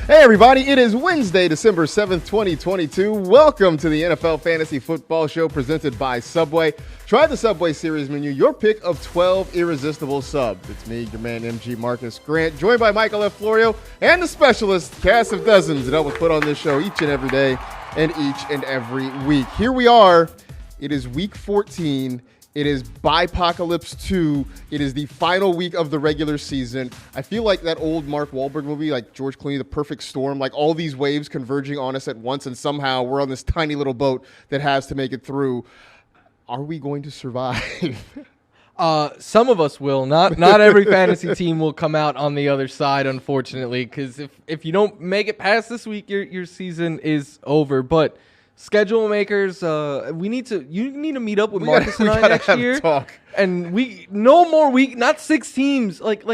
Hey everybody, it is Wednesday, December 7th, 2022. Welcome to the NFL Fantasy Football Show presented by Subway. Try the Subway Series menu, your pick of 12 irresistible subs. It's me, your man MG Marcas Grant, joined by Michael F. Florio and the specialist cast of dozens that help us put on this show each and every day and each and every week. Here we are. It is week 14. It is Bye-pocalypse 2. It is the final week of the regular season. I feel like that old Mark Wahlberg movie, like George Clooney, The Perfect Storm, like all these waves converging on us at once, and somehow we're on this tiny little boat that has to make it through. Are we going to survive? Some of us will. Not every fantasy team will come out on the other side, unfortunately, because if you don't make it past this week, your season is over. But schedule makers, you need to meet up with Marcas and I next year. Talk. And no more week, not 6 teams. Like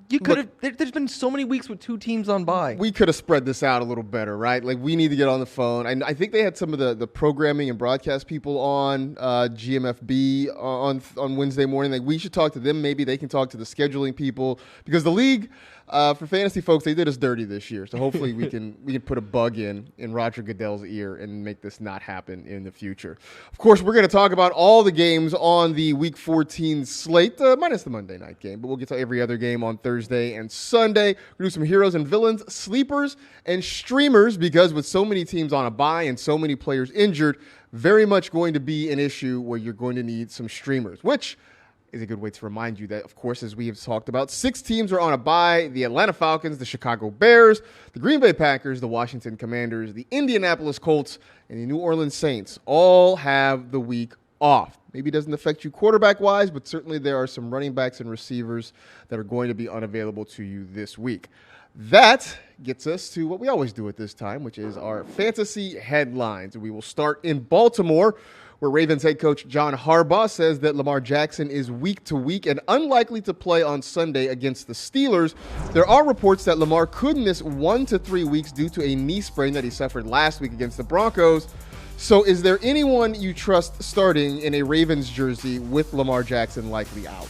you could have. There's been so many weeks with 2 teams on bye. We could have spread this out a little better, right? Like we need to get on the phone. And I think they had some of the programming and broadcast people on GMFB on Wednesday morning. Like we should talk to them. Maybe they can talk to the scheduling people because the league. For fantasy folks, they did us dirty this year, so hopefully we can put a bug in Roger Goodell's ear and make this not happen in the future. Of course, we're going to talk about all the games on the Week 14 slate, minus the Monday night game, but we'll get to every other game on Thursday and Sunday. We'll do some heroes and villains, sleepers, and streamers because with so many teams on a bye and so many players injured, very much going to be an issue where you're going to need some streamers, which is a good way to remind you that, of course, as we have talked about, 6 teams are on a bye. The Atlanta Falcons, the Chicago Bears, the Green Bay Packers, the Washington Commanders, the Indianapolis Colts, and the New Orleans Saints all have the week off. Maybe it doesn't affect you quarterback-wise, but certainly there are some running backs and receivers that are going to be unavailable to you this week. That gets us to what we always do at this time, which is our fantasy headlines. We will start in Baltimore, where Ravens head coach John Harbaugh says that Lamar Jackson is week to week and unlikely to play on Sunday against the Steelers. There are reports that Lamar could miss 1 to 3 weeks due to a knee sprain that he suffered last week against the Broncos. So is there anyone you trust starting in a Ravens jersey with Lamar Jackson likely out?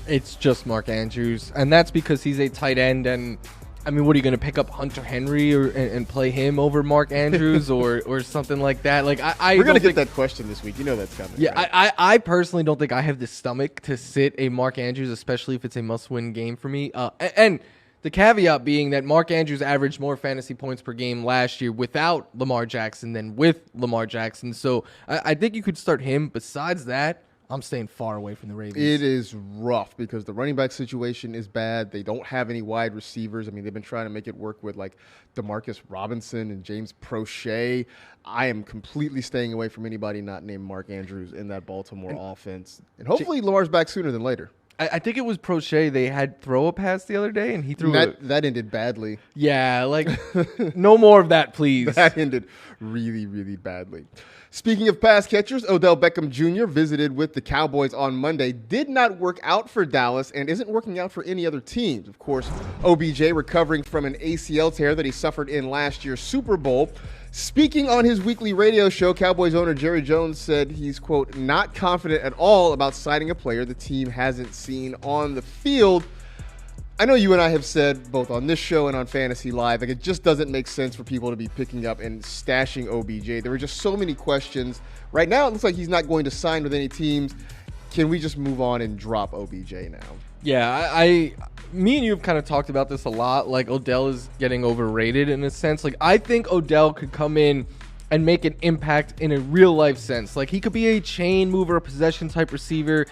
It's just Mark Andrews, and that's because he's a tight end. And I mean, what are you going to pick up Hunter Henry and play him over Mark Andrews or something like that? Like we're going to get that question this week. You know that's coming. Yeah, right? I personally don't think I have the stomach to sit a Mark Andrews, especially if it's a must-win game for me. And the caveat being that Mark Andrews averaged more fantasy points per game last year without Lamar Jackson than with Lamar Jackson. So I think you could start him. Besides that, I'm staying far away from the Ravens. It is rough because the running back situation is bad. They don't have any wide receivers. I mean, they've been trying to make it work with like DeMarcus Robinson and James Prochet. I am completely staying away from anybody not named Mark Andrews in that Baltimore offense. And hopefully Lamar's back sooner than later. I think it was Prochet. They had throw a pass the other day, and he threw that ended badly. Yeah, like no more of that, please. That ended really, really badly. Speaking of pass catchers, Odell Beckham Jr. visited with the Cowboys on Monday. Did not work out for Dallas and isn't working out for any other teams. Of course, OBJ recovering from an ACL tear that he suffered in last year's Super Bowl. Speaking on his weekly radio show, Cowboys owner Jerry Jones said he's, quote, not confident at all about signing a player the team hasn't seen on the field. I know you and I have said, both on this show and on Fantasy Live, like it just doesn't make sense for people to be picking up and stashing OBJ. There were just so many questions. Right now, it looks like he's not going to sign with any teams. Can we just move on and drop OBJ now? Yeah, me and you have kind of talked about this a lot. Like Odell is getting overrated in a sense. Like I think Odell could come in and make an impact in a real life sense. Like he could be a chain mover, a possession type receiver,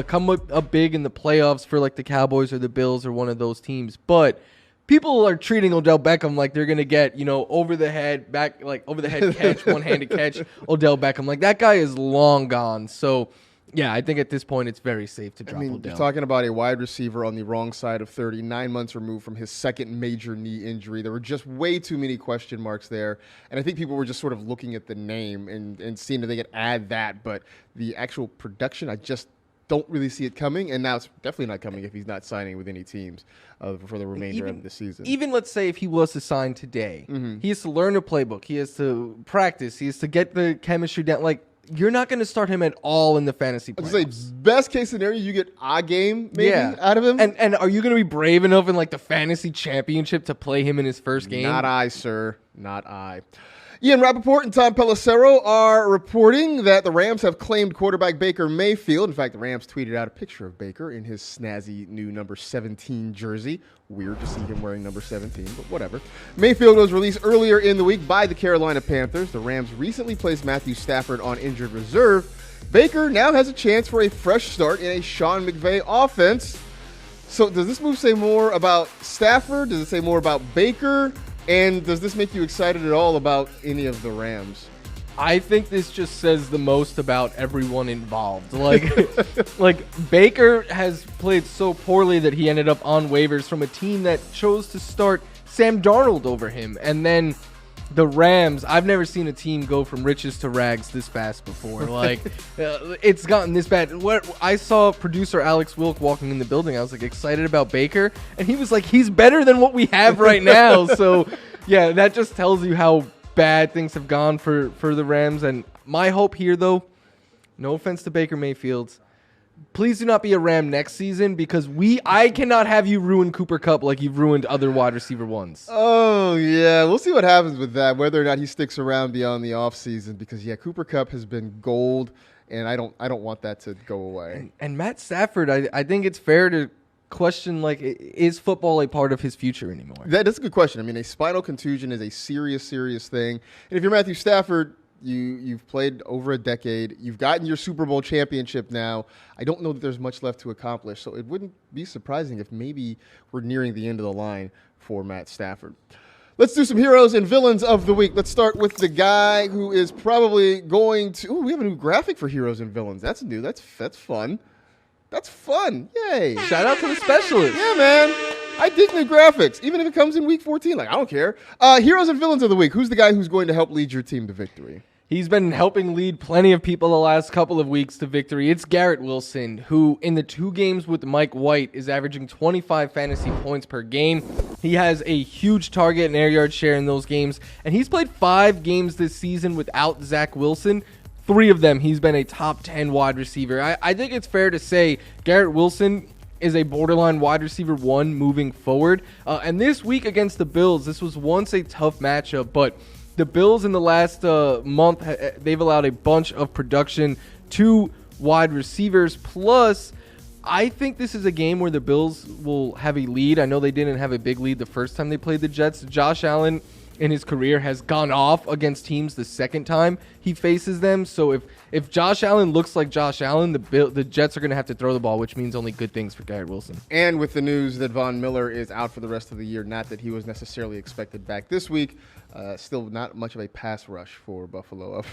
come up big in the playoffs for like the Cowboys or the Bills or one of those teams. But people are treating Odell Beckham like they're gonna get, over the head catch, one-handed catch. Odell Beckham, like that guy is long gone. So yeah, I think at this point it's very safe to drop Odell. You're talking about a wide receiver on the wrong side of 30, 9 months removed from his second major knee injury. There were just way too many question marks there. And I think people were just sort of looking at the name and seeing if they could add that. But the actual production, I just don't really see it coming. And now it's definitely not coming if he's not signing with any teams for the remainder of the season. Even let's say if he was to sign today, he has to learn the playbook. He has to practice. He has to get the chemistry down. Like, you're not going to start him at all in the fantasy I'd playoffs. say best case scenario, you get a game maybe out of him. And are you going to be brave enough in like the fantasy championship to play him in his first game? Not I, sir. Not I. Ian Rappaport and Tom Pelissero are reporting that the Rams have claimed quarterback Baker Mayfield. In fact, the Rams tweeted out a picture of Baker in his snazzy new number 17 jersey. Weird to see him wearing number 17, but whatever. Mayfield was released earlier in the week by the Carolina Panthers. The Rams recently placed Matthew Stafford on injured reserve. Baker now has a chance for a fresh start in a Sean McVay offense. So does this move say more about Stafford? Does it say more about Baker? And does this make you excited at all about any of the Rams? I think this just says the most about everyone involved. Like Baker has played so poorly that he ended up on waivers from a team that chose to start Sam Darnold over him. And then the Rams, I've never seen a team go from riches to rags this fast before. Like, it's gotten this bad. What I saw producer Alex Wilk walking in the building, I was like excited about Baker, and he was like, he's better than what we have right now. So, yeah, that just tells you how bad things have gone for the Rams. And my hope here, though, no offense to Baker Mayfield, please do not be a Ram next season, because I cannot have you ruin Cooper Kupp like you've ruined other wide receiver ones. Oh, yeah. We'll see what happens with that, whether or not he sticks around beyond the offseason, because, yeah, Cooper Kupp has been gold, and I don't want that to go away. And Matt Stafford, I think it's fair to question, like, is football a part of his future anymore? That's a good question. I mean, a spinal contusion is a serious thing. And if you're Matthew Stafford, you've played over a decade. You've gotten your Super Bowl championship now. I don't know that there's much left to accomplish, so it wouldn't be surprising if maybe we're nearing the end of the line for Matt Stafford. Let's do some heroes and villains of the week. Let's start with the guy who is probably going to... Oh, we have a new graphic for heroes and villains. That's new. That's fun. That's fun. Yay. Shout out to the specialist. Yeah, man. I dig new graphics, even if it comes in week 14. Like, I don't care. Heroes and villains of the week. Who's the guy who's going to help lead your team to victory? He's been helping lead plenty of people the last couple of weeks to victory. It's Garrett Wilson, who in the 2 games with Mike White is averaging 25 fantasy points per game. He has a huge target and air yard share in those games, and he's played 5 games this season without Zach Wilson. 3 of them, he's been a top 10 wide receiver. I think it's fair to say Garrett Wilson is a borderline wide receiver 1 moving forward. And this week against the Bills, this was once a tough matchup, but the Bills in the last month, they've allowed a bunch of production to wide receivers. Plus, I think this is a game where the Bills will have a lead. I know they didn't have a big lead the first time they played the Jets. Josh Allen in his career has gone off against teams the second time he faces them. So if Josh Allen looks like Josh Allen, the Jets are going to have to throw the ball, which means only good things for Garrett Wilson. And with the news that Von Miller is out for the rest of the year, not that he was necessarily expected back this week, still not much of a pass rush for Buffalo.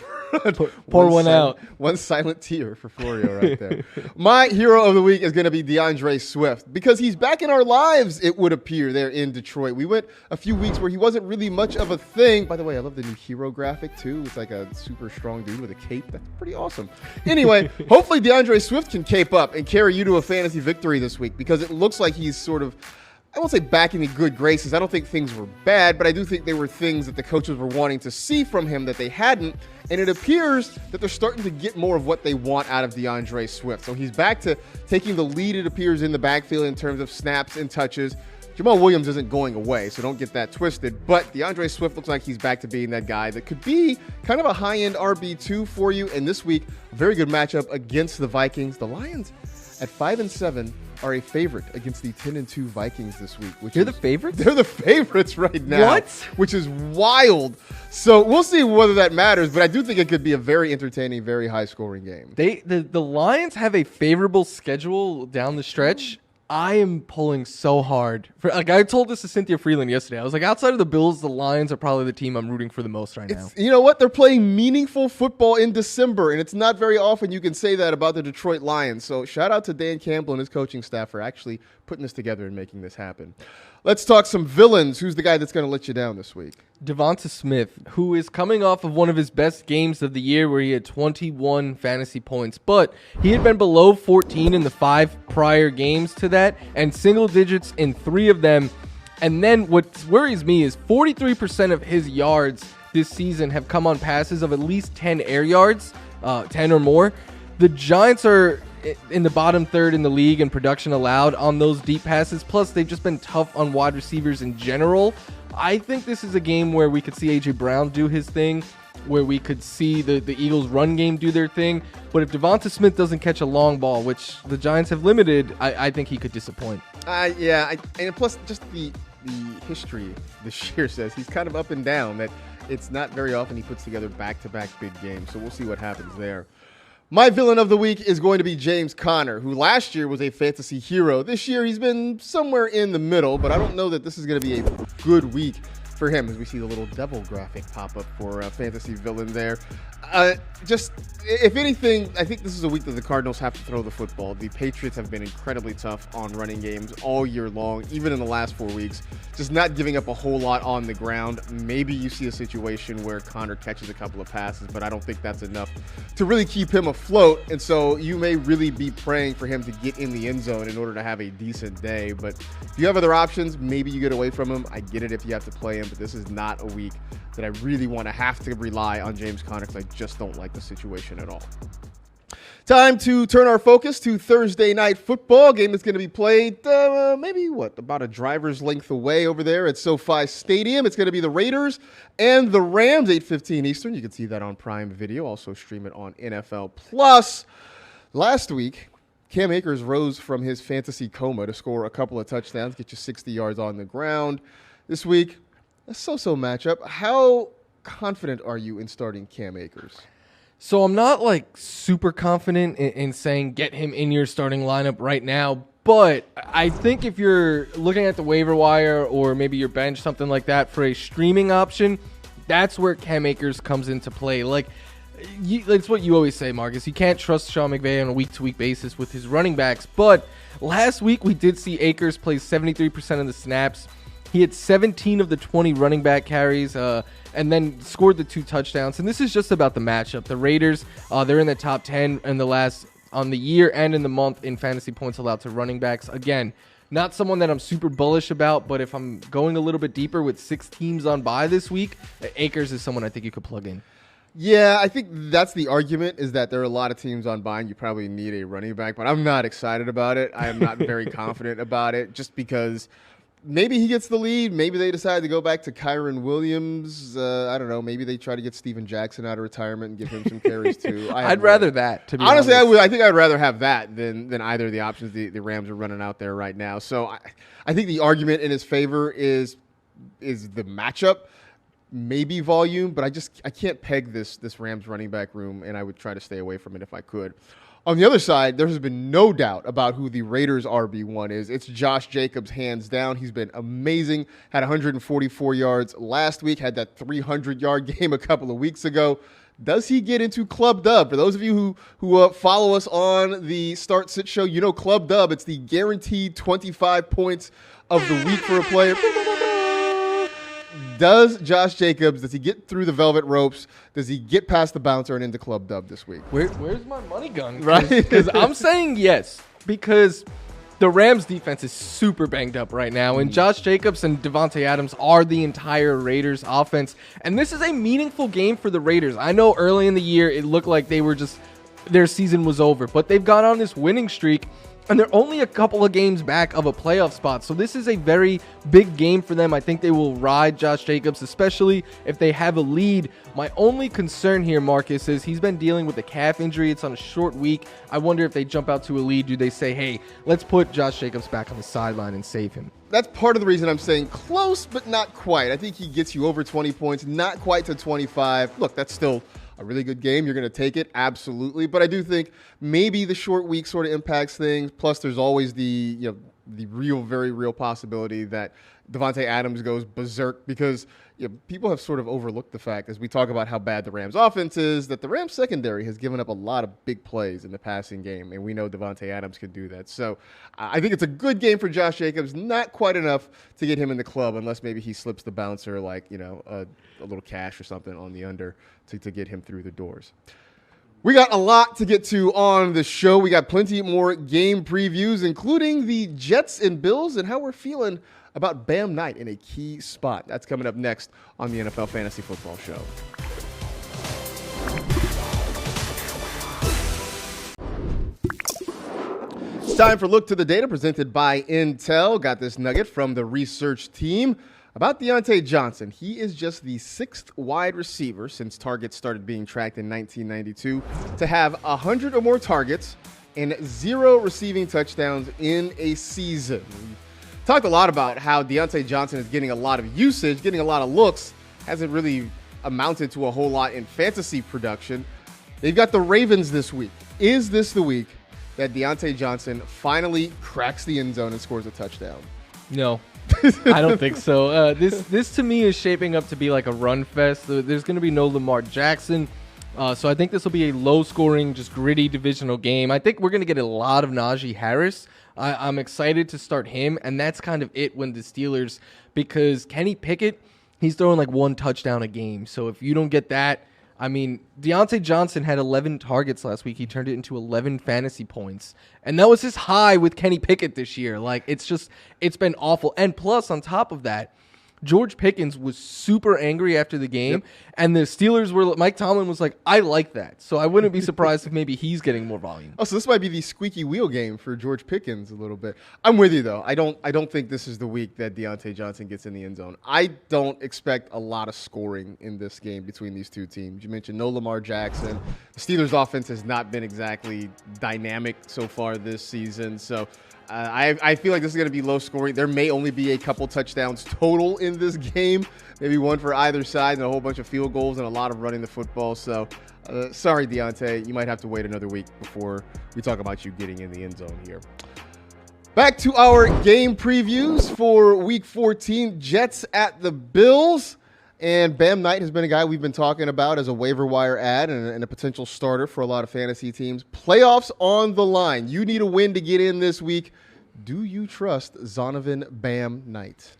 Pour one out. One silent tear for Florio right there. My hero of the week is going to be DeAndre Swift, because he's back in our lives, it would appear, there in Detroit. We went a few weeks where he wasn't really much of a thing. By the way, I love the new hero graphic, too. It's like a super strong dude with a cape. That's pretty awesome. Anyway, hopefully DeAndre Swift can cape up and carry you to a fantasy victory this week, because it looks like he's sort of, I won't say back in the good graces. I don't think things were bad, but I do think they were things that the coaches were wanting to see from him that they hadn't. And it appears that they're starting to get more of what they want out of DeAndre Swift. So he's back to taking the lead, it appears, in the backfield in terms of snaps and touches. Jamal Williams isn't going away, so don't get that twisted. But DeAndre Swift looks like he's back to being that guy that could be kind of a high-end RB2 for you. And this week, a very good matchup against the Vikings. The Lions at 5-7 are a favorite against the 10-2 Vikings this week. They're the favorites? They're the favorites right now. What? Which is wild. So we'll see whether that matters, but I do think it could be a very entertaining, very high-scoring game. The Lions have a favorable schedule down the stretch. I am pulling so hard. I told this to Cynthia Freeland yesterday. I was like, outside of the Bills, the Lions are probably the team I'm rooting for the most right now. You know what? They're playing meaningful football in December, and it's not very often you can say that about the Detroit Lions. So shout out to Dan Campbell and his coaching staff for actually putting this together and making this happen. Let's talk some villains. Who's the guy that's going to let you down this week? Devonta Smith, who is coming off of one of his best games of the year where he had 21 fantasy points, but he had been below 14 in the 5 prior games to that and single digits in 3 of them. And then what worries me is 43% of his yards this season have come on passes of at least 10 air yards. 10 or more. The Giants are in the bottom third in the league in production allowed on those deep passes. Plus, they've just been tough on wide receivers in general. I think this is a game where we could see A.J. Brown do his thing, where we could see the Eagles' run game do their thing. But if Devonta Smith doesn't catch a long ball, which the Giants have limited, I think he could disappoint. And plus, just the history this year says he's kind of up and down, that it's not very often he puts together back-to-back big games. So we'll see what happens there. My villain of the week is going to be James Conner, who last year was a fantasy hero. This year he's been somewhere in the middle, but I don't know that this is going to be a good week for him, as we see the little devil graphic pop up for a fantasy villain there. Just, if anything, I think this is a week that the Cardinals have to throw the football. The Patriots have been incredibly tough on running games all year long, even in the last 4 weeks, just not giving up a whole lot on the ground. Maybe you see a situation where Conner catches a couple of passes, but I don't think that's enough to really keep him afloat. And so you may really be praying for him to get in the end zone in order to have a decent day. But if you have other options, maybe you get away from him. I get it if you have to play him, but this is not a week that I really want to have to rely on James Conner, because I just don't like the situation at all. Time to turn our focus to Thursday night football. Game that's going to be played about a driver's length away over there at SoFi Stadium. It's going to be the Raiders and the Rams, 8:15 Eastern. You can see that on Prime Video. Also stream it on NFL Plus. Last week, Cam Akers rose from his fantasy coma to score a couple of touchdowns, get you 60 yards on the ground. This week, a so-so matchup. How confident are you in starting Cam Akers? So I'm not super confident in saying get him in your starting lineup right now, but I think if you're looking at the waiver wire or maybe your bench, something like that, for a streaming option, that's where Cam Akers comes into play. It's what you always say, Marcus. You can't trust Sean McVay on a week-to-week basis with his running backs, but last week we did see Akers play 73% of the snaps. He had 17 of the 20 running back carries, and then scored the 2 touchdowns. And this is just about the matchup. The Raiders, they're in the top 10 on the year and in the month in fantasy points allowed to running backs. Again, not someone that I'm super bullish about, but if I'm going a little bit deeper with 6 teams on bye this week, Akers is someone I think you could plug in. Yeah, I think that's the argument, is that there are a lot of teams on bye and you probably need a running back, but I'm not excited about it. I am not very confident about it, just because maybe he gets the lead. Maybe they decide to go back to Kyron Williams. I don't know. Maybe they try to get Steven Jackson out of retirement and give him some carries too. I'd rather that, to be honestly, honest. I think I'd rather have that than either of the options the Rams are running out there right now. So I think the argument in his favor is the matchup, maybe volume, but I can't peg this Rams running back room, and I would try to stay away from it if I could. On the other side, there has been no doubt about who the Raiders' RB1 is. It's Josh Jacobs, hands down. He's been amazing. Had 144 yards last week. Had that 300-yard game a couple of weeks ago. Does he get into Club Dub? For those of you who follow us on the Start Sit Show, you know Club Dub. It's the guaranteed 25 points of the week for a player. Does Josh Jacobs, does he get through the velvet ropes? Does he get past the bouncer and into Club Dub this week? Where's my money gun? Right? Because I'm saying yes, because the Rams defense is super banged up right now, and Josh Jacobs and Devontae Adams are the entire Raiders offense. And this is a meaningful game for the Raiders. I know early in the year it looked like their season was over, but they've gone on this winning streak, and they're only a couple of games back of a playoff spot. So this is a very big game for them. I think they will ride Josh Jacobs, especially if they have a lead. My only concern here, Marcus, is he's been dealing with a calf injury. It's on a short week. I wonder if they jump out to a lead. Do they say, hey, let's put Josh Jacobs back on the sideline and save him? That's part of the reason I'm saying close, but not quite. I think he gets you over 20 points, not quite to 25. Look, that's still a really good game. You're going to take it, absolutely. But I do think maybe the short week sort of impacts things. Plus, there's always the very real possibility that Devontae Adams goes berserk, because people have sort of overlooked the fact, as we talk about how bad the Rams offense is, that the Rams secondary has given up a lot of big plays in the passing game, and we know Devontae Adams can do that. So I think it's a good game for Josh Jacobs, not quite enough to get him in the club, unless maybe he slips the bouncer a little cash or something on the under to get him through the doors. We got a lot to get to on the show. We got plenty more game previews, including the Jets and Bills and how we're feeling about Bam Knight in a key spot. That's coming up next on the NFL Fantasy Football Show. It's time for Look to the Data presented by Intel. Got this nugget from the research team about Deontay Johnson. He is just the 6th wide receiver since targets started being tracked in 1992 to have 100 or more targets and 0 receiving touchdowns in a season. We talked a lot about how Deontay Johnson is getting a lot of usage, getting a lot of looks. Hasn't really amounted to a whole lot in fantasy production. They've got the Ravens this week. Is this the week that Deontay Johnson finally cracks the end zone and scores a touchdown? No, I don't think so. This to me is shaping up to be like a run fest. There's going to be no Lamar Jackson. So I think this will be a low-scoring, just gritty divisional game. I think we're going to get a lot of Najee Harris. I'm excited to start him, and that's kind of it when the Steelers, because Kenny Pickett, he's throwing like 1 touchdown a game. So if you don't get that, I mean, Deontay Johnson had 11 targets last week. He turned it into 11 fantasy points. And that was his high with Kenny Pickett this year. Like, it's been awful. And plus, on top of that, George Pickens was super angry after the game, and the Steelers were. Mike Tomlin was like, "I like that," so I wouldn't be surprised if maybe he's getting more volume. Oh, so this might be the squeaky wheel game for George Pickens a little bit. I'm with you though. I don't think this is the week that Deontay Johnson gets in the end zone. I don't expect a lot of scoring in this game between these two teams. You mentioned no Lamar Jackson. The Steelers' offense has not been exactly dynamic so far this season, so. I feel like this is going to be low scoring. There may only be a couple touchdowns total in this game, maybe one for either side and a whole bunch of field goals and a lot of running the football. So, sorry, Deontay, you might have to wait another week before we talk about you getting in the end zone here. Back to our game previews for Week 14, Jets at the Bills. And Bam Knight has been a guy we've been talking about as a waiver wire ad and a potential starter for a lot of fantasy teams. Playoffs on the line. You need a win to get in this week. Do you trust Zonovan Bam Knight?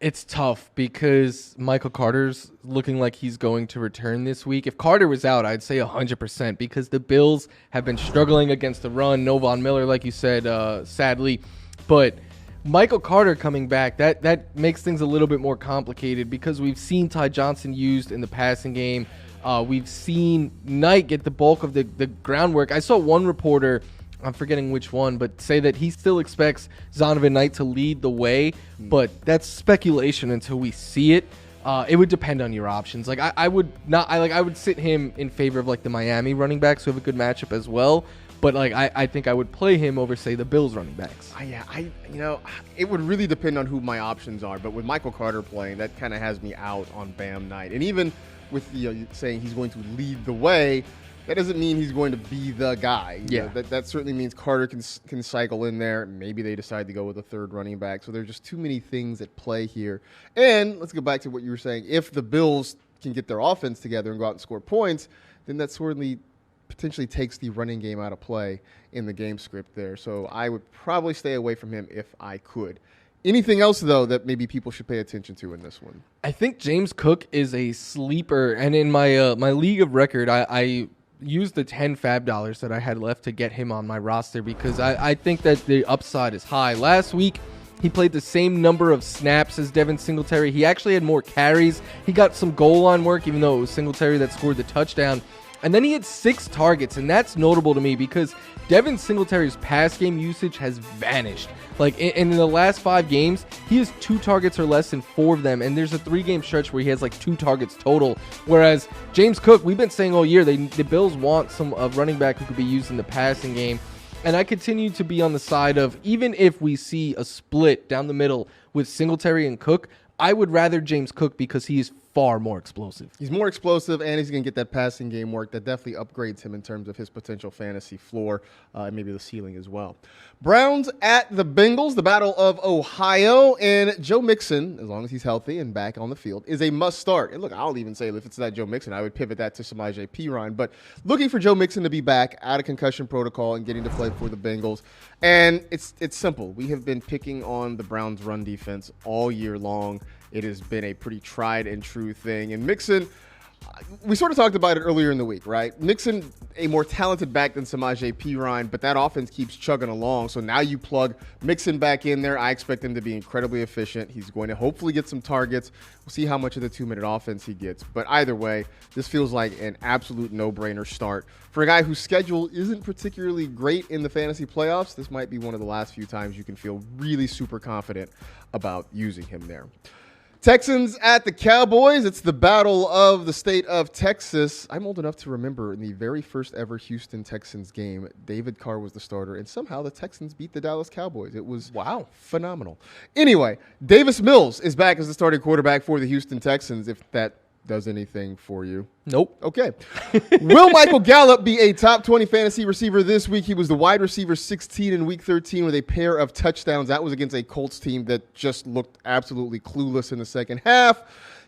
It's tough because Michael Carter's looking like he's going to return this week. If Carter was out, I'd say 100% because the Bills have been struggling against the run. No Von Miller, like you said, sadly. But Michael Carter coming back, that makes things a little bit more complicated because we've seen Ty Johnson used in the passing game. We've seen Knight get the bulk of the groundwork. I saw one reporter, I'm forgetting which one, but say that he still expects Zonovan Knight to lead the way, but that's speculation until we see it. It would depend on your options. Like I would sit him in favor of like the Miami running backs who have a good matchup as well. But like I think I would play him over, say, the Bills running backs. It would really depend on who my options are. But with Michael Carter playing, that kind of has me out on Bam Knight. And even with saying he's going to lead the way, that doesn't mean he's going to be the guy. That certainly means Carter can cycle in there. Maybe they decide to go with a third running back. So there's just too many things at play here. And let's go back to what you were saying. If the Bills can get their offense together and go out and score points, then that certainly potentially takes the running game out of play in the game script there. So I would probably stay away from him if I could. Anything else, though, that maybe people should pay attention to in this one? I think James Cook is a sleeper. And in my my league of record, I used the 10 fab dollars that I had left to get him on my roster because I think that the upside is high. Last week, he played the same number of snaps as Devin Singletary. He actually had more carries. He got some goal line work, even though it was Singletary that scored the touchdown. And then he had 6 targets, and that's notable to me because Devin Singletary's pass game usage has vanished. Like, in the last 5 games, he has 2 targets or less in 4 of them, and there's a 3-game stretch where he has, like, 2 targets total. Whereas James Cook, we've been saying all year, the Bills want a running back who could be used in the passing game. And I continue to be on the side of, even if we see a split down the middle with Singletary and Cook, I would rather James Cook because he is far more explosive. He's more explosive, and he's going to get that passing game work. That definitely upgrades him in terms of his potential fantasy floor and maybe the ceiling as well. Browns at the Bengals, the Battle of Ohio, and Joe Mixon, as long as he's healthy and back on the field, is a must start. And look, I'll even say if it's not Joe Mixon, I would pivot that to Samaje Perine. But looking for Joe Mixon to be back out of concussion protocol and getting to play for the Bengals. And it's simple. We have been picking on the Browns' run defense all year long. It has been a pretty tried and true thing. And Mixon, we sort of talked about it earlier in the week, right? Mixon, a more talented back than Samaje Perine, but that offense keeps chugging along. So now you plug Mixon back in there. I expect him to be incredibly efficient. He's going to hopefully get some targets. We'll see how much of the 2-minute offense he gets. But either way, this feels like an absolute no-brainer start. For a guy whose schedule isn't particularly great in the fantasy playoffs, this might be one of the last few times you can feel really super confident about using him there. Texans at the Cowboys. It's the battle of the state of Texas. I'm old enough to remember in the very first ever Houston Texans game, David Carr was the starter, and somehow the Texans beat the Dallas Cowboys. It was phenomenal. Anyway, Davis Mills is back as the starting quarterback for the Houston Texans, if that does anything for you. Nope. Okay. Will Michael Gallup be a top 20 fantasy receiver this week? He was the wide receiver 16 in week 13 with a pair of touchdowns. That was against a Colts team that just looked absolutely clueless in the second half.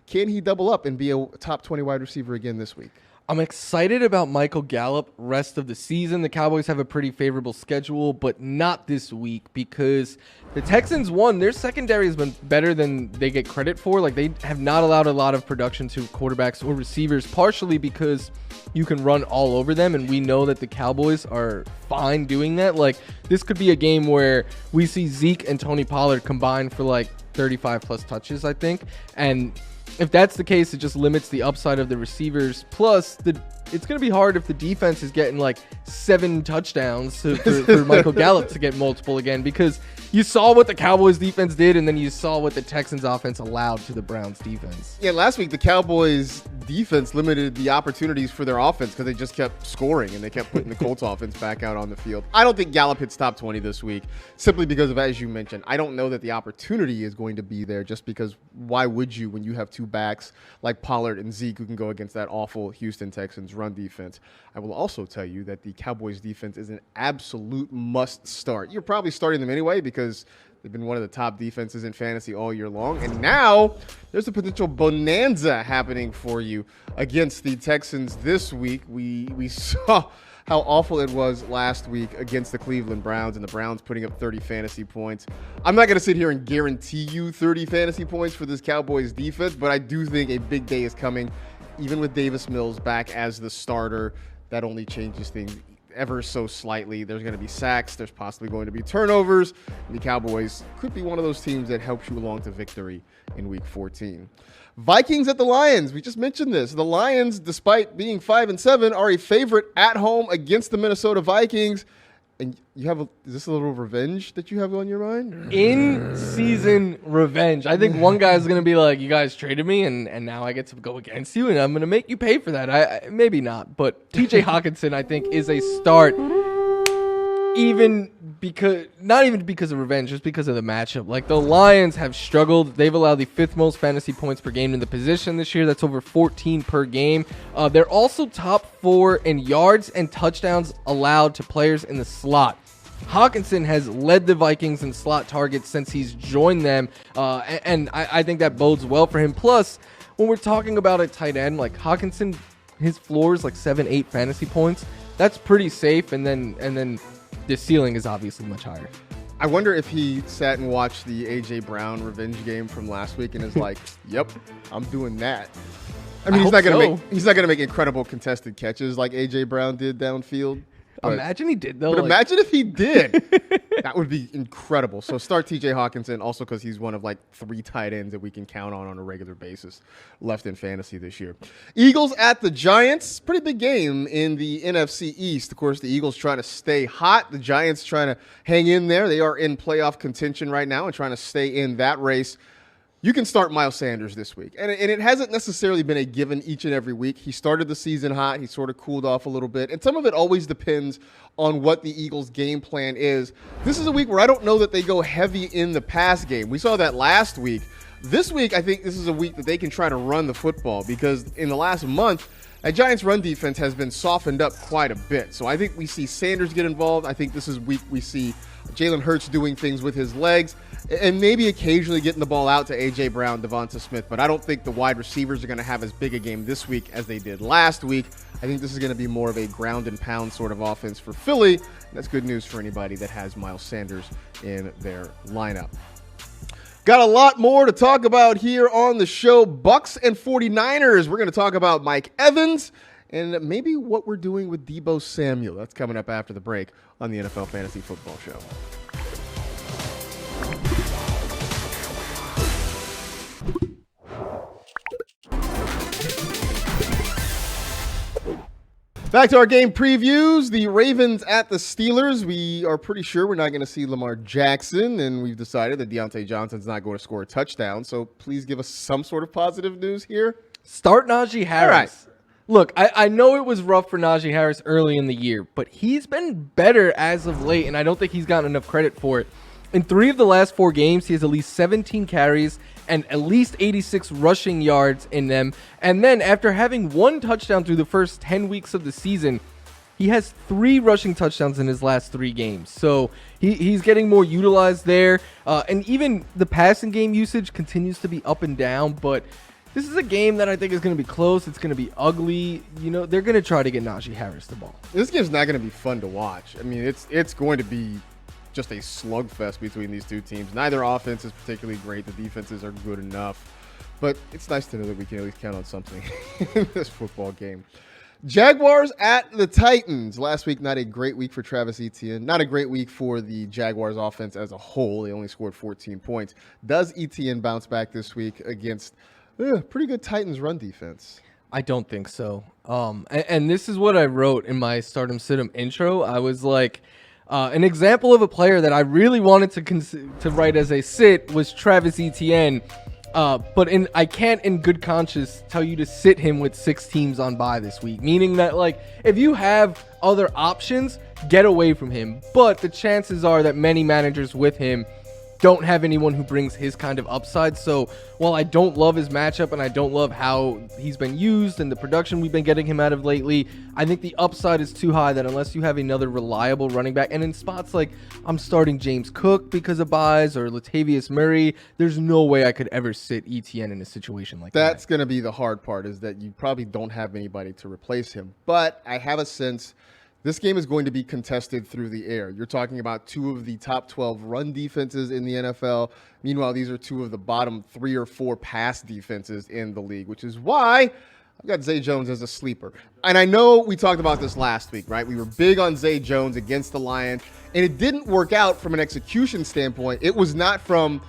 Can he double up and be a top 20 wide receiver again this week? I'm excited about Michael Gallup rest of the season. The Cowboys have a pretty favorable schedule, but not this week because the Texans won. Their secondary has been better than they get credit for. Like, they have not allowed a lot of production to quarterbacks or receivers, partially because you can run all over them, and we know that the Cowboys are fine doing that. Like, this could be a game where we see Zeke and Tony Pollard combine for like 35 plus touches, I think. And if that's the case, it just limits the upside of the receivers. Plus, it's going to be hard if the defense is getting like 7 touchdowns for Michael Gallup to get multiple again, because you saw what the Cowboys defense did, and then you saw what the Texans offense allowed to the Browns defense. Yeah, last week the Cowboys defense limited the opportunities for their offense because they just kept scoring and they kept putting the Colts offense back out on the field. I don't think Gallup hits top 20 this week simply because of, as you mentioned, I don't know that the opportunity is going to be there, just because why would you when you have two backs like Pollard and Zeke who can go against that awful Houston Texans run defense. I will also tell you that the Cowboys defense is an absolute must start. You're probably starting them anyway because they've been one of the top defenses in fantasy all year long. And now there's a potential bonanza happening for you against the Texans this week. We saw how awful it was last week against the Cleveland Browns, and the Browns putting up 30 fantasy points. I'm not going to sit here and guarantee you 30 fantasy points for this Cowboys defense, but I do think a big day is coming. Even with Davis Mills back as the starter, that only changes things ever so slightly. There's going to be sacks. There's possibly going to be turnovers. And the Cowboys could be one of those teams that helps you along to victory in Week 14. Vikings at the Lions. We just mentioned this. The Lions, despite being 5-7, are a favorite at home against the Minnesota Vikings. And you have is this a little revenge that you have on your mind? In-season revenge. I think one guy's going to be like, you guys traded me, and now I get to go against you, and I'm going to make you pay for that. I maybe not, but TJ Hawkinson, I think, is a start, not even because of revenge, just because of the matchup. Like, the Lions have struggled. They've allowed the 5th most fantasy points per game in the position this year. That's over 14 per game. They're also top 4 in yards and touchdowns allowed to players in the slot. Hawkinson has led the Vikings in slot targets since he's joined them, and I think that bodes well for him. Plus, when we're talking about a tight end, like Hawkinson, his floor is like 7-8 fantasy points. That's pretty safe, and then the ceiling is obviously much higher. I wonder if he sat and watched the A.J. Brown revenge game from last week and is like, yep, I'm doing that. I mean, he's not going to make incredible contested catches like A.J. Brown did downfield. Imagine he did, though. But imagine if he did. That would be incredible. So start TJ Hawkinson, also because he's one of like 3 tight ends that we can count on a regular basis left in fantasy this year. Eagles at the Giants. Pretty big game in the NFC East. Of course, the Eagles trying to stay hot. The Giants trying to hang in there. They are in playoff contention right now and trying to stay in that race. You can start Miles Sanders this week. And it hasn't necessarily been a given each and every week. He started the season hot. He sort of cooled off a little bit. And some of it always depends on what the Eagles' game plan is. This is a week where I don't know that they go heavy in the pass game. We saw that last week. This week, I think this is a week that they can try to run the football because in the last month, a Giants run defense has been softened up quite a bit. So I think we see Sanders get involved. I think this is week we see Jalen Hurts doing things with his legs and maybe occasionally getting the ball out to A.J. Brown, Devonta Smith. But I don't think the wide receivers are going to have as big a game this week as they did last week. I think this is going to be more of a ground and pound sort of offense for Philly. And that's good news for anybody that has Miles Sanders in their lineup. Got a lot more to talk about here on the show. Bucks and 49ers. We're going to talk about Mike Evans and maybe what we're doing with Deebo Samuel. That's coming up after the break on the NFL Fantasy Football Show. Back to our game previews. The Ravens at the Steelers. We are pretty sure we're not going to see Lamar Jackson, and we've decided that Deontay Johnson's not going to score a touchdown. So please give us some sort of positive news here. Start Najee Harris. All right. Look, I know it was rough for Najee Harris early in the year, but he's been better as of late, and I don't think he's gotten enough credit for it. In 3 of the last 4 games, he has at least 17 carries and at least 86 rushing yards in them. And then after having 1 touchdown through the first 10 weeks of the season, he has 3 rushing touchdowns in his last 3 games. So he's getting more utilized there. And even the passing game usage continues to be up and down. But this is a game that I think is going to be close. It's going to be ugly. You know, they're going to try to get Najee Harris the ball. This game's not going to be fun to watch. I mean, it's going to be just a slugfest between these two teams. Neither offense is particularly great. The defenses are good enough. But it's nice to know that we can at least count on something in this football game. Jaguars at the Titans. Last week, not a great week for Travis Etienne. Not a great week for the Jaguars offense as a whole. They only scored 14 points. Does Etienne bounce back this week against pretty good Titans run defense? I don't think so. And this is what I wrote in my Stardom Situm intro. I was like, an example of a player that I really wanted to write as a sit was Travis Etienne. But I can't in good conscience tell you to sit him with 6 teams on bye this week. Meaning that, like, if you have other options, get away from him. But the chances are that many managers with him don't have anyone who brings his kind of upside. So while I don't love his matchup and I don't love how he's been used and the production we've been getting him out of lately, I think the upside is too high that unless you have another reliable running back, and in spots like I'm starting James Cook because of buys or Latavius Murray, there's no way I could ever sit ETN in a situation like that. That's going to be the hard part, is that you probably don't have anybody to replace him. But I have a sense this game is going to be contested through the air. You're talking about 2 of the top 12 run defenses in the NFL. Meanwhile, these are 2 of the bottom 3 or 4 pass defenses in the league, which is why I've got Zay Jones as a sleeper. And I know we talked about this last week, right? We were big on Zay Jones against the Lions, and it didn't work out from an execution standpoint. It was not from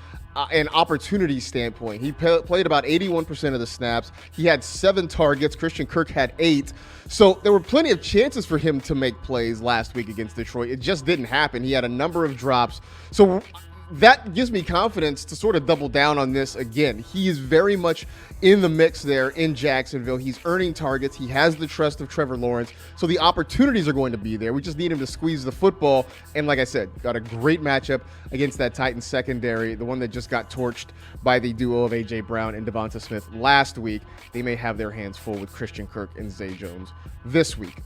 an opportunity standpoint. He played about 81% of the snaps. He had 7 targets. Christian Kirk had 8. So there were plenty of chances for him to make plays last week against Detroit. It just didn't happen. He had a number of drops. So that gives me confidence to sort of double down on this again. He is very much in the mix there in Jacksonville. He's earning targets. He has the trust of Trevor Lawrence. So the opportunities are going to be there. We just need him to squeeze the football. And like I said, got a great matchup against that Titans secondary, the one that just got torched by the duo of A.J. Brown and Devonta Smith last week. They may have their hands full with Christian Kirk and Zay Jones this week.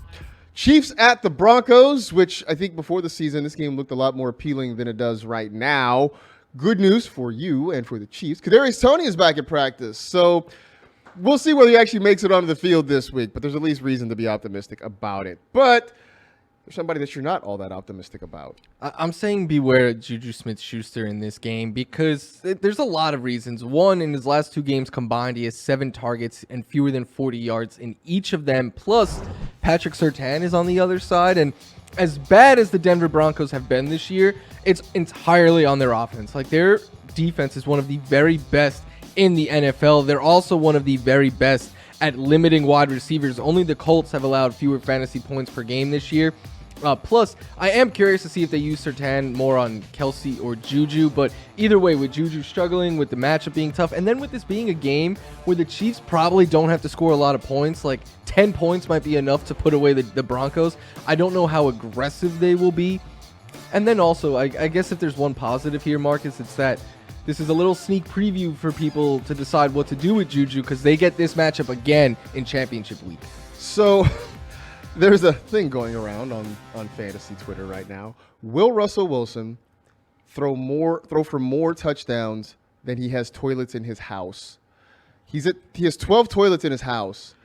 Chiefs at the Broncos, which I think before the season, this game looked a lot more appealing than it does right now. Good news for you and for the Chiefs. Kadarius Toney is back at practice, so we'll see whether he actually makes it onto the field this week, but there's at least reason to be optimistic about it. But there's somebody that you're not all that optimistic about. I'm saying beware Juju Smith-Schuster in this game because there's a lot of reasons. One, in his last 2 games combined, he has 7 targets and fewer than 40 yards in each of them. Plus, Patrick Surtain is on the other side. And as bad as the Denver Broncos have been this year, it's entirely on their offense. Like, their defense is one of the very best in the NFL. They're also one of the very best at limiting wide receivers. Only the Colts have allowed fewer fantasy points per game this year. Plus, I am curious to see if they use Surtain more on Kelsey or Juju, but either way, with Juju struggling, with the matchup being tough, and then with this being a game where the Chiefs probably don't have to score a lot of points, like 10 points might be enough to put away the Broncos. I don't know how aggressive they will be. And then also, I guess if there's one positive here, Marcus, it's that this is a little sneak preview for people to decide what to do with Juju because they get this matchup again in championship week. So there's a thing going around on fantasy Twitter right now. Will Russell Wilson throw for more touchdowns than he has toilets in his house? He has 12 toilets in his house.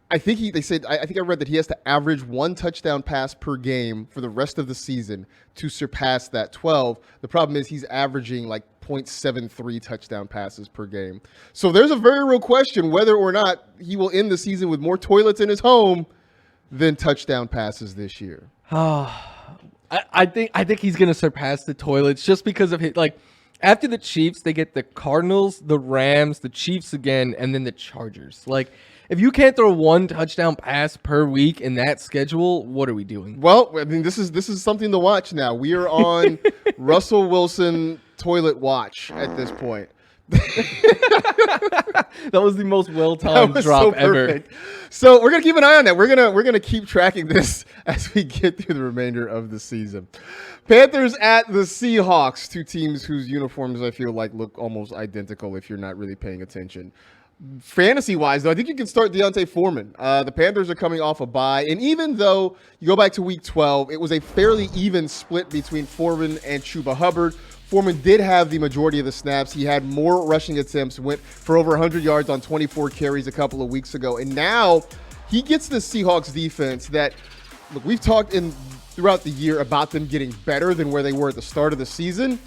I think I read that he has to average 1 touchdown pass per game for the rest of the season to surpass that 12. The problem is he's averaging like 0.73 touchdown passes per game. So there's a very real question whether or not he will end the season with more toilets in his home than touchdown passes this year. I think he's gonna surpass the toilets just because of his, like, after the Chiefs, they get the Cardinals, the Rams, the Chiefs again, and then the Chargers. Like, if you can't throw one touchdown pass per week in that schedule, what are we doing? Well, I mean, this is something to watch now. We are on Russell Wilson toilet watch at this point. That was the most well-timed drop ever. So we're gonna keep an eye on that. We're gonna keep tracking this as we get through the remainder of the season. Panthers at the Seahawks, two teams whose uniforms I feel like look almost identical if you're not really paying attention. Fantasy-wise, though, I think you can start Deontay Foreman. The Panthers are coming off a bye, and even though you go back to Week 12, it was a fairly even split between Foreman and Chuba Hubbard. Foreman did have the majority of the snaps. He had more rushing attempts, went for over 100 yards on 24 carries a couple of weeks ago. And now he gets the Seahawks defense that, look, we've talked throughout the year about them getting better than where they were at the start of the season.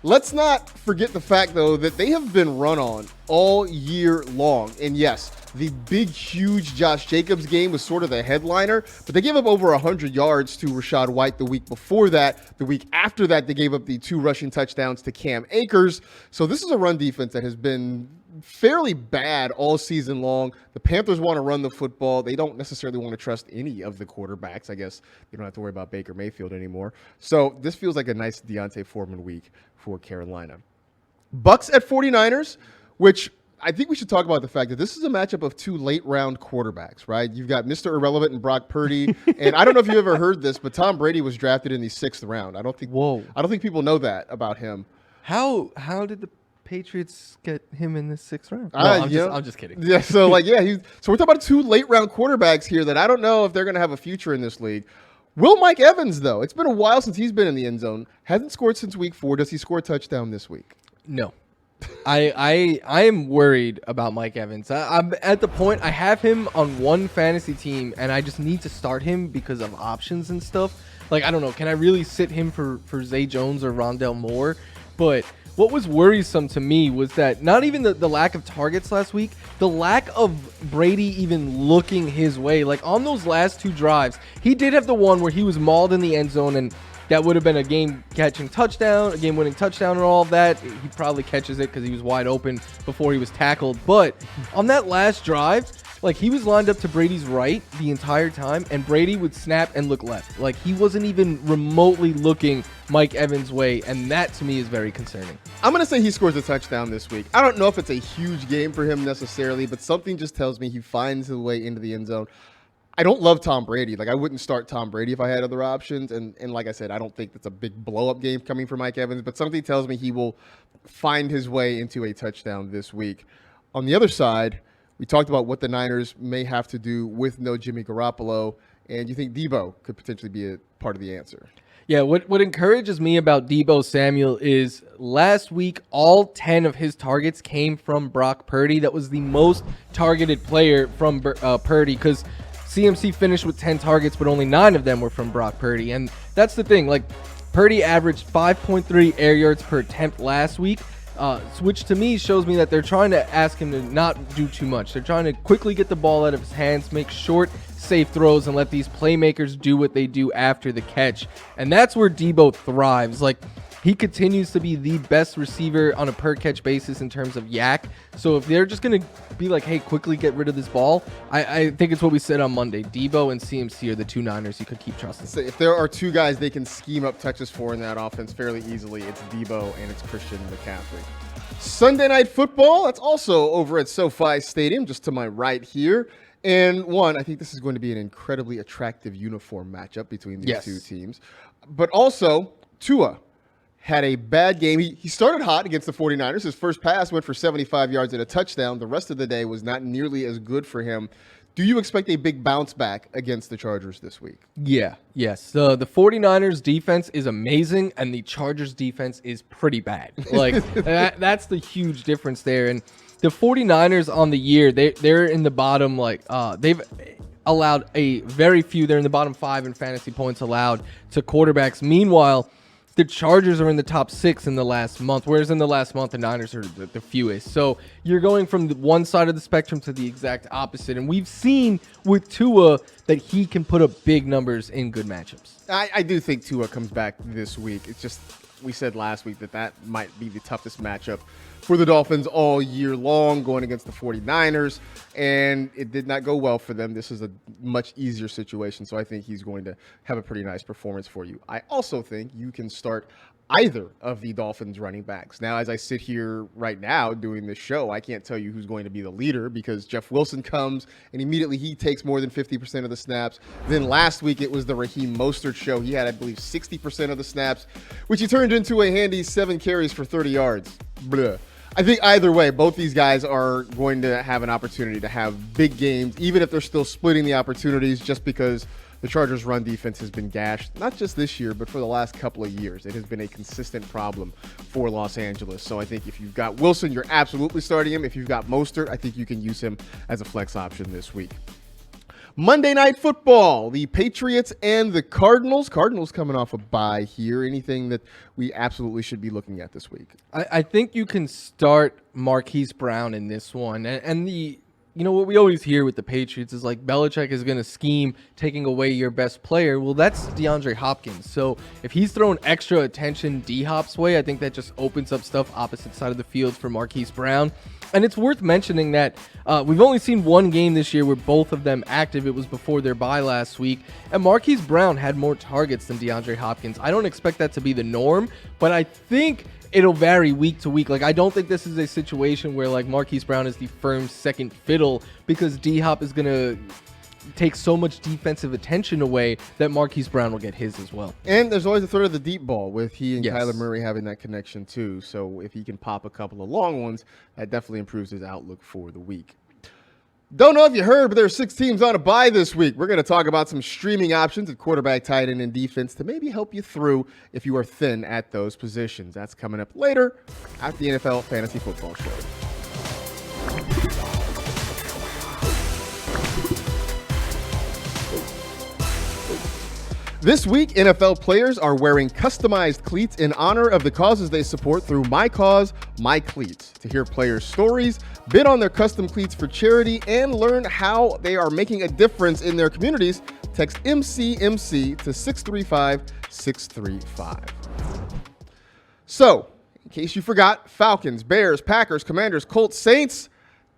Let's not forget the fact, though, that they have been run on all year long. And yes, the big, huge Josh Jacobs game was sort of the headliner, but they gave up over 100 yards to Rachaad White the week before that. The week after that, they gave up the 2 rushing touchdowns to Cam Akers. So this is a run defense that has been fairly bad all season long. The Panthers want to run the football. They don't necessarily want to trust any of the quarterbacks. I guess you don't have to worry about Baker Mayfield anymore. So this feels like a nice Deontay Foreman week for Carolina. Bucks at 49ers, which I think we should talk about the fact that this is a matchup of 2 late-round quarterbacks, right? You've got Mr. Irrelevant and Brock Purdy, and I don't know if you ever heard this, but Tom Brady was drafted in the 6th round. I don't think people know that about him. How did the Patriots get him in the 6th round? No, I'm just kidding. Yeah, so we're talking about 2 late-round quarterbacks here that I don't know if they're going to have a future in this league. Will Mike Evans, though? It's been a while since he's been in the end zone. Hasn't scored since week 4. Does he score a touchdown this week? No. I am worried about Mike Evans. I'm at the point I have him on one fantasy team, and I just need to start him because of options and stuff. Like, I don't know. Can I really sit him for Zay Jones or Rondell Moore? But what was worrisome to me was that not even the lack of targets last week, the lack of Brady even looking his way. Like, on those last 2 drives, he did have the one where he was mauled in the end zone, and that would have been a game-catching touchdown, a game-winning touchdown and all of that. He probably catches it because he was wide open before he was tackled. But on that last drive, like, he was lined up to Brady's right the entire time, and Brady would snap and look left. Like, he wasn't even remotely looking Mike Evans' way, and that, to me, is very concerning. I'm going to say he scores a touchdown this week. I don't know if it's a huge game for him necessarily, but something just tells me he finds his way into the end zone. I don't love Tom Brady. Like, I wouldn't start Tom Brady if I had other options. And like I said, I don't think that's a big blow-up game coming for Mike Evans, but something tells me he will find his way into a touchdown this week. On the other side, we talked about what the Niners may have to do with no Jimmy Garoppolo, and you think Debo could potentially be a part of the answer. Yeah, what encourages me about Debo Samuel is last week, all 10 of his targets came from Brock Purdy. That was the most targeted player from Purdy, because CMC finished with 10 targets, but only 9 of them were from Brock Purdy. And that's the thing. Like, Purdy averaged 5.3 air yards per attempt last week, which to me shows me that they're trying to ask him to not do too much. They're trying to quickly get the ball out of his hands, make short, safe throws, and let these playmakers do what they do after the catch. And that's where Debo thrives. Like, he continues to be the best receiver on a per-catch basis in terms of yak. So if they're just going to be like, hey, quickly get rid of this ball, I think it's what we said on Monday. Debo and CMC are the 2 Niners you could keep trusting. So if there are 2 guys they can scheme up touches for in that offense fairly easily, it's Debo and it's Christian McCaffrey. Sunday Night Football, that's also over at SoFi Stadium, just to my right here. And I think this is going to be an incredibly attractive uniform matchup between these 2 teams. But also, Tua had a bad game. He started hot against the 49ers. His first pass went for 75 yards and a touchdown. The rest of the day was not nearly as good for him. Do you expect a big bounce back against the Chargers this week? Yes. The 49ers defense is amazing, and the Chargers defense is pretty bad. Like, that's the huge difference there. And the 49ers on the year, they're in the bottom, they've allowed a very few. They're in the bottom 5 in fantasy points allowed to quarterbacks. Meanwhile, The Chargers are in the top 6 in the last month, whereas in the last month, the Niners are the fewest. So you're going from the one side of the spectrum to the exact opposite. And we've seen with Tua that he can put up big numbers in good matchups. I do think Tua comes back this week. It's just, we said last week that might be the toughest matchup for the Dolphins all year long, going against the 49ers, and it did not go well for them. This is a much easier situation, so I think he's going to have a pretty nice performance for you. I also think you can start either of the Dolphins running backs. Now, as I sit here right now doing this show, I can't tell you who's going to be the leader because Jeff Wilson comes and immediately he takes more than 50% of the snaps. Then last week it was the Raheem Mostert show. He had, I believe, 60% of the snaps, which he turned into a handy 7 carries for 30 yards. Blah. I think either way, both these guys are going to have an opportunity to have big games, even if they're still splitting the opportunities, just because the Chargers' run defense has been gashed, not just this year, but for the last couple of years. It has been a consistent problem for Los Angeles. So I think if you've got Wilson, you're absolutely starting him. If you've got Mostert, I think you can use him as a flex option this week. Monday Night Football, the Patriots and the Cardinals. Cardinals coming off a bye here. Anything that we absolutely should be looking at this week? I think you can start Marquise Brown in this one. And the, you know, what we always hear with the Patriots is like Belichick is going to scheme taking away your best player. Well, that's DeAndre Hopkins. So if he's throwing extra attention D-Hop's way, I think that just opens up stuff opposite side of the field for Marquise Brown. And it's worth mentioning that we've only seen one game this year where both of them active. It was before their bye last week. And Marquise Brown had more targets than DeAndre Hopkins. I don't expect that to be the norm, but I think it'll vary week to week. Like, I don't think this is a situation where, like, Marquise Brown is the firm second fiddle because D-Hop is going to take so much defensive attention away that Marquise Brown will get his as well. And there's always a threat of the deep ball with he and Kyler Murray having that connection too. So if he can pop a couple of long ones, that definitely improves his outlook for the week. Don't know if you heard, but there are 6 teams on a bye this week. We're going to talk about some streaming options at quarterback, tight end, and defense to maybe help you through if you are thin at those positions. That's coming up later at the NFL Fantasy Football Show. This week, NFL players are wearing customized cleats in honor of the causes they support through My Cause, My Cleats. To hear players' stories, bid on their custom cleats for charity, and learn how they are making a difference in their communities, text MCMC to 635-635. So, in case you forgot, Falcons, Bears, Packers, Commanders, Colts, Saints,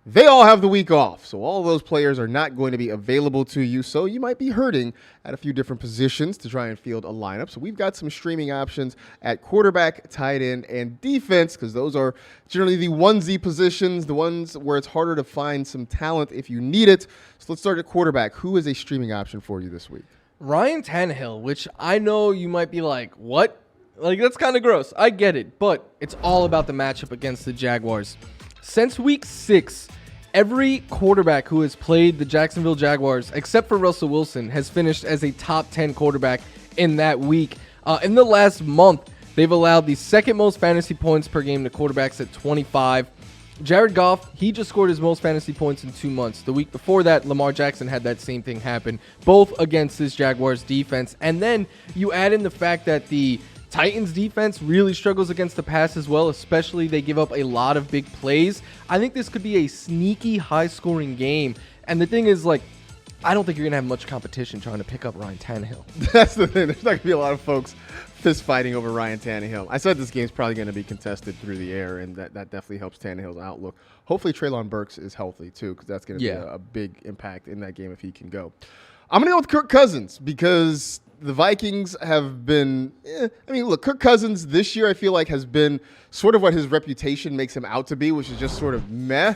they all have the week off, so all those players are not going to be available to you, so you might be hurting at a few different positions to try and field a lineup. So we've got some streaming options at quarterback, tight end, and defense, because those are generally the onesie positions, the ones where it's harder to find some talent if you need it. So let's start at quarterback. Who is a streaming option for you this week? Ryan Tannehill, which I know you might be like, what? Like, that's kind of gross. I get it, but it's all about the matchup against the Jaguars. Since week 6, every quarterback who has played the Jacksonville Jaguars, except for Russell Wilson, has finished as a top 10 quarterback in that week. In the last month, they've allowed the second most fantasy points per game to quarterbacks at 25. Jared Goff, he just scored his most fantasy points in 2 months. The week before that, Lamar Jackson had that same thing happen, both against this Jaguars defense. And then you add in the fact that the Titans defense really struggles against the pass as well, especially they give up a lot of big plays. I think this could be a sneaky high-scoring game. And the thing is, like, I don't think you're going to have much competition trying to pick up Ryan Tannehill. That's the thing. There's not going to be a lot of folks fist fighting over Ryan Tannehill. I said this game's probably going to be contested through the air, and that definitely helps Tannehill's outlook. Hopefully Treylon Burks is healthy, too, because that's going to be a big impact in that game if he can go. I'm going to go with Kirk Cousins because the Vikings have been, I mean, look, Kirk Cousins this year I feel like has been sort of what his reputation makes him out to be, which is just sort of meh.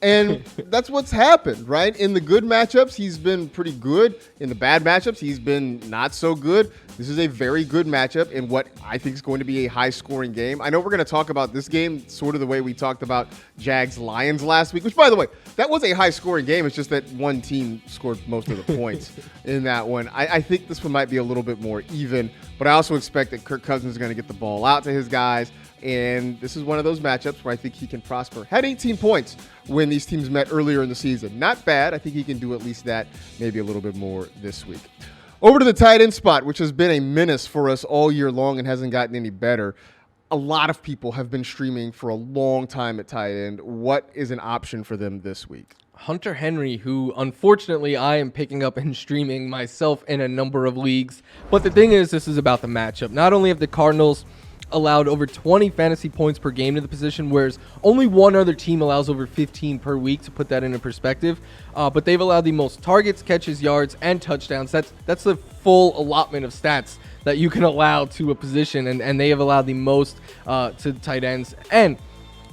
And that's what's happened, right? In the good matchups, he's been pretty good. In the bad matchups, he's been not so good. This is a very good matchup in what I think is going to be a high-scoring game. I know we're going to talk about this game sort of the way we talked about Jags-Lions last week, which, by the way, that was a high-scoring game. It's just that one team scored most of the points in that one. I think this one might be a little bit more even, but I also expect that Kirk Cousins is going to get the ball out to his guys. And this is one of those matchups where I think he can prosper. Had 18 points when these teams met earlier in the season. Not bad. I think he can do at least that, maybe a little bit more this week. Over to the tight end spot, which has been a menace for us all year long and hasn't gotten any better. A lot of people have been streaming for a long time at tight end. What is an option for them this week? Hunter Henry, who unfortunately I am picking up and streaming myself in a number of leagues. But the thing is, this is about the matchup. Not only have the Cardinals allowed over 20 fantasy points per game to the position, whereas only one other team allows over 15 per week, to put that into perspective. But they've allowed the most targets, catches, yards, and touchdowns. That's the full allotment of stats that you can allow to a position, and they have allowed the most to tight ends. And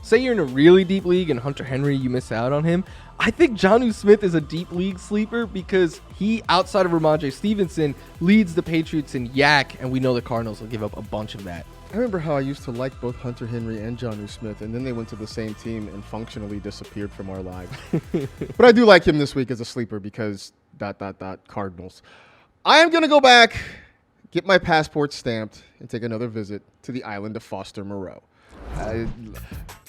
say you're in a really deep league and Hunter Henry, you miss out on him. I think Jonnu Smith is a deep league sleeper because he, outside of Ramondre Stevenson, leads the Patriots in yak, and we know the Cardinals will give up a bunch of that. I remember how I used to like both Hunter Henry and Jonnu Smith, and then they went to the same team and functionally disappeared from our lives. But I do like him this week as a sleeper because ... Cardinals. I am going to go back, get my passport stamped, and take another visit to the island of Foster Moreau.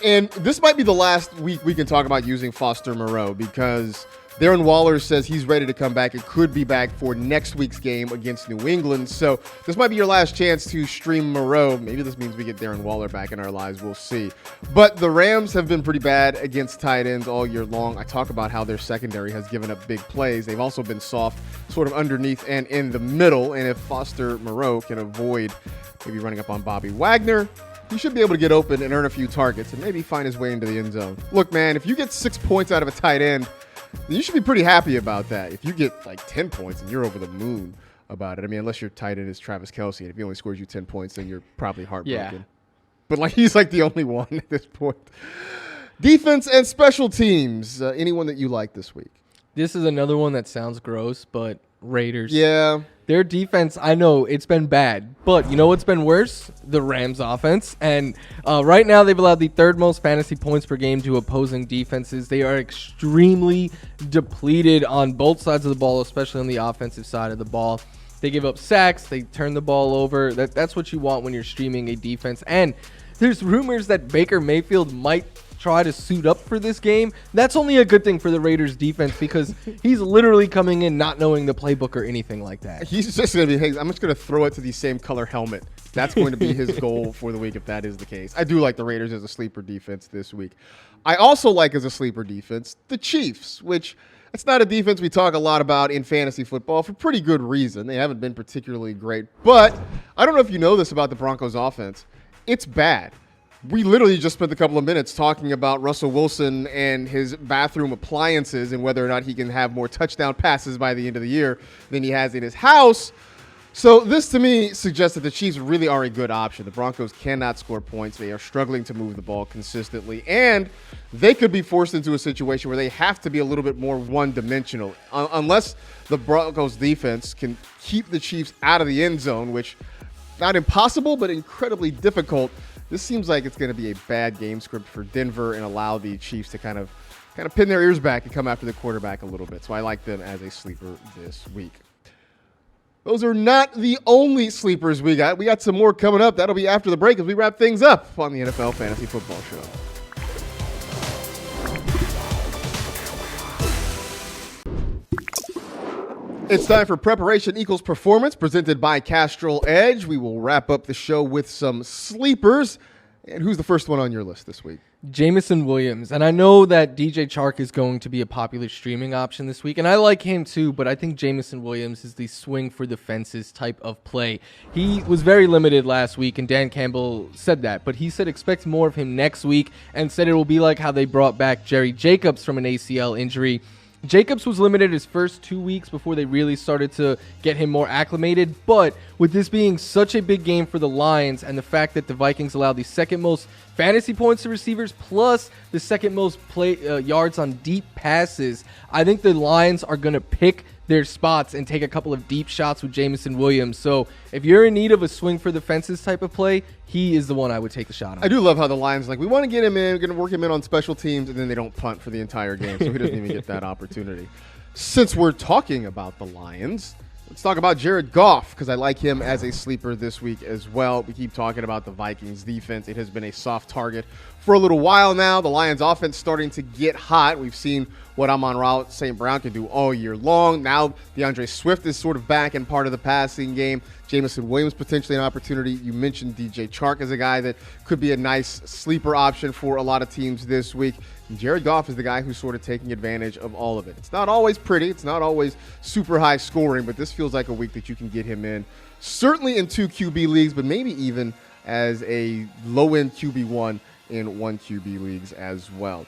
And this might be the last week we can talk about using Foster Moreau because Darren Waller says he's ready to come back and could be back for next week's game against New England. So this might be your last chance to stream Moreau. Maybe this means we get Darren Waller back in our lives. We'll see. But the Rams have been pretty bad against tight ends all year long. I talk about how their secondary has given up big plays. They've also been soft, sort of underneath and in the middle. And if Foster Moreau can avoid maybe running up on Bobby Wagner, he should be able to get open and earn a few targets and maybe find his way into the end zone. Look, man, if you get 6 points out of a tight end, then you should be pretty happy about that. If you get like 10 points and you're over the moon about it, I mean, unless your tight end is Travis Kelce, and if he only scores you 10 points, then you're probably heartbroken. Yeah. But like he's like the only one at this point. Defense and special teams. Anyone that you like this week? This is another one that sounds gross, but Raiders. Yeah. Their defense, I know it's been bad, but you know what's been worse? The Rams offense. And right now they've allowed the third most fantasy points per game to opposing defenses. They are extremely depleted on both sides of the ball, especially on the offensive side of the ball. They give up sacks. They turn the ball over. That's what you want when you're streaming a defense. And there's rumors that Baker Mayfield might try to suit up for this game. That's only a good thing for the Raiders defense because he's literally coming in not knowing the playbook or anything like that. He's just going to be, hey, I'm just going to throw it to the same color helmet. That's going to be his goal for the week if that is the case. I do like the Raiders as a sleeper defense this week. I also like as a sleeper defense the Chiefs, which it's not a defense we talk a lot about in fantasy football for pretty good reason. They haven't been particularly great. But I don't know if you know this about the Broncos offense. It's bad. We literally just spent a couple of minutes talking about Russell Wilson and his bathroom appliances and whether or not he can have more touchdown passes by the end of the year than he has in his house. So this, to me, suggests that the Chiefs really are a good option. The Broncos cannot score points. They are struggling to move the ball consistently, and they could be forced into a situation where they have to be a little bit more one-dimensional. Unless the Broncos defense can keep the Chiefs out of the end zone, which not impossible, but incredibly difficult. This seems like it's going to be a bad game script for Denver and allow the Chiefs to kind of pin their ears back and come after the quarterback a little bit. So I like them as a sleeper this week. Those are not the only sleepers we got. We got some more coming up. That'll be after the break as we wrap things up on the NFL Fantasy Football Show. It's time for Preparation Equals Performance, presented by Castrol Edge. We will wrap up the show with some sleepers. And who's the first one on your list this week? Jameson Williams. And I know that DJ Chark is going to be a popular streaming option this week, and I like him too, but I think Jameson Williams is the swing for the fences type of play. He was very limited last week, and Dan Campbell said that, but he said expect more of him next week and said it will be like how they brought back Jerry Jacobs from an ACL injury. Jacobs was limited his first 2 weeks before they really started to get him more acclimated, but with this being such a big game for the Lions and the fact that the Vikings allowed the second most fantasy points to receivers plus the second most yards on deep passes, I think the Lions are going to pick their spots and take a couple of deep shots with Jameson Williams. So if you're in need of a swing for the fences type of play, he is the one I would take the shot on. I do love how the Lions we want to get him in, we're going to work him in on special teams, and then they don't punt for the entire game, so he doesn't even get that opportunity. Since we're talking about the Lions, Let's talk about Jared Goff, because I like him as a sleeper this week as well. We keep talking about the Vikings defense. It has been a soft target for a little while now. The Lions offense starting to get hot. We've seen what Amon-Ra St. Brown can do all year long. Now DeAndre Swift is sort of back in part of the passing game. Jamison Williams potentially an opportunity. You mentioned DJ Chark as a guy that could be a nice sleeper option for a lot of teams this week. And Jared Goff is the guy who's sort of taking advantage of all of it. It's not always pretty. It's not always super high scoring, but this feels like a week that you can get him in. Certainly in 2 QB leagues, but maybe even as a low-end QB1 in 1 QB leagues as well.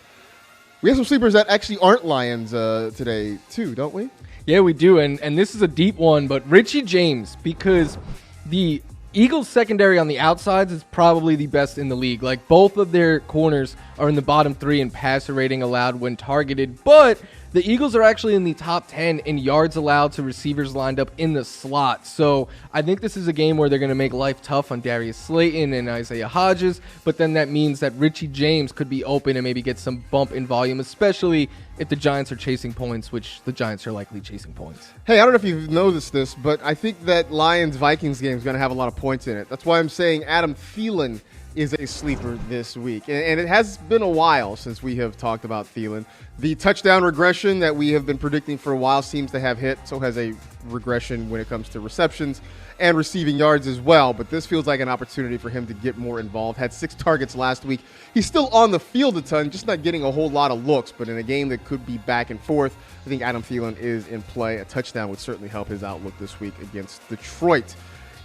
We have some sleepers that actually aren't Lions today too, don't we? Yeah, we do, and this is a deep one, but Richie James, because the Eagles secondary on the outsides is probably the best in the league. Like, both of their corners are in the bottom 3 in passer rating allowed when targeted, but the Eagles are actually in the top 10 in yards allowed to receivers lined up in the slot. So I think this is a game where they're going to make life tough on Darius Slayton and Isaiah Hodges, but then that means that Richie James could be open and maybe get some bump in volume, especially if the Giants are chasing points, which the Giants are likely chasing points. Hey, I don't know if you've noticed this, but I think that Lions-Vikings game is going to have a lot of points in it. That's why I'm saying Adam Thielen is a sleeper this week. And it has been a while since we have talked about Thielen. The touchdown regression that we have been predicting for a while seems to have hit. So has a regression when it comes to receptions and receiving yards as well. But this feels like an opportunity for him to get more involved. Had 6 targets last week. He's still on the field a ton, just not getting a whole lot of looks. But in a game that could be back and forth, I think Adam Thielen is in play. A touchdown would certainly help his outlook this week against Detroit.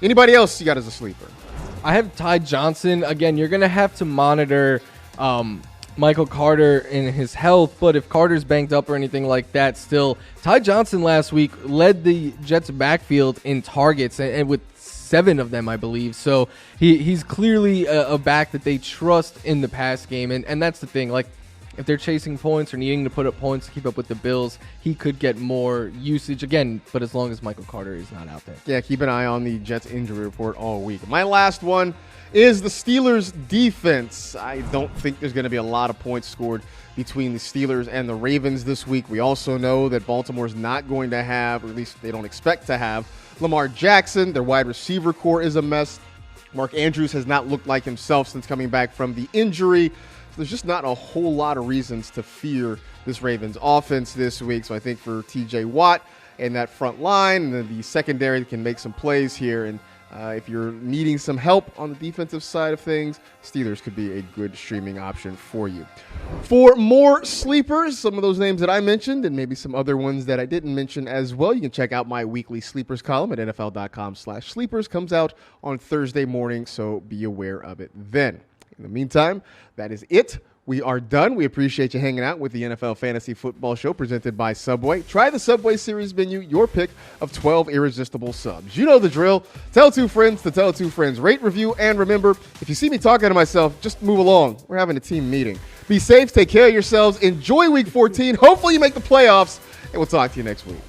Anybody else you got as a sleeper? I have Ty Johnson. Again, you're going to have to monitor Michael Carter and his health, but if Carter's banged up or anything like that, still, Ty Johnson last week led the Jets backfield in targets, and with 7 of them, I believe. So he's clearly a back that they trust in the pass game, and that's the thing. Like, if they're chasing points or needing to put up points to keep up with the Bills, he could get more usage again, but as long as Michael Carter is not out there. Yeah, keep an eye on the Jets injury report all week. My last one is the Steelers defense. I don't think there's going to be a lot of points scored between the Steelers and the Ravens this week. We also know that Baltimore's not going to have, or at least they don't expect to have, Lamar Jackson. Their wide receiver core is a mess. Mark Andrews has not looked like himself since coming back from the injury. There's just not a whole lot of reasons to fear this Ravens offense this week. So I think for TJ Watt and that front line and then the secondary that can make some plays here. And if you're needing some help on the defensive side of things, Steelers could be a good streaming option for you. For more sleepers, some of those names that I mentioned and maybe some other ones that I didn't mention as well, you can check out my weekly sleepers column at NFL.com/sleepers. Comes out on Thursday morning, so be aware of it then. In the meantime, that is it. We are done. We appreciate you hanging out with the NFL Fantasy Football Show presented by Subway. Try the Subway Series menu, your pick of 12 irresistible subs. You know the drill. Tell 2 friends to tell 2 friends. Rate, review, and remember, if you see me talking to myself, just move along. We're having a team meeting. Be safe. Take care of yourselves. Enjoy Week 14. Hopefully you make the playoffs, and we'll talk to you next week.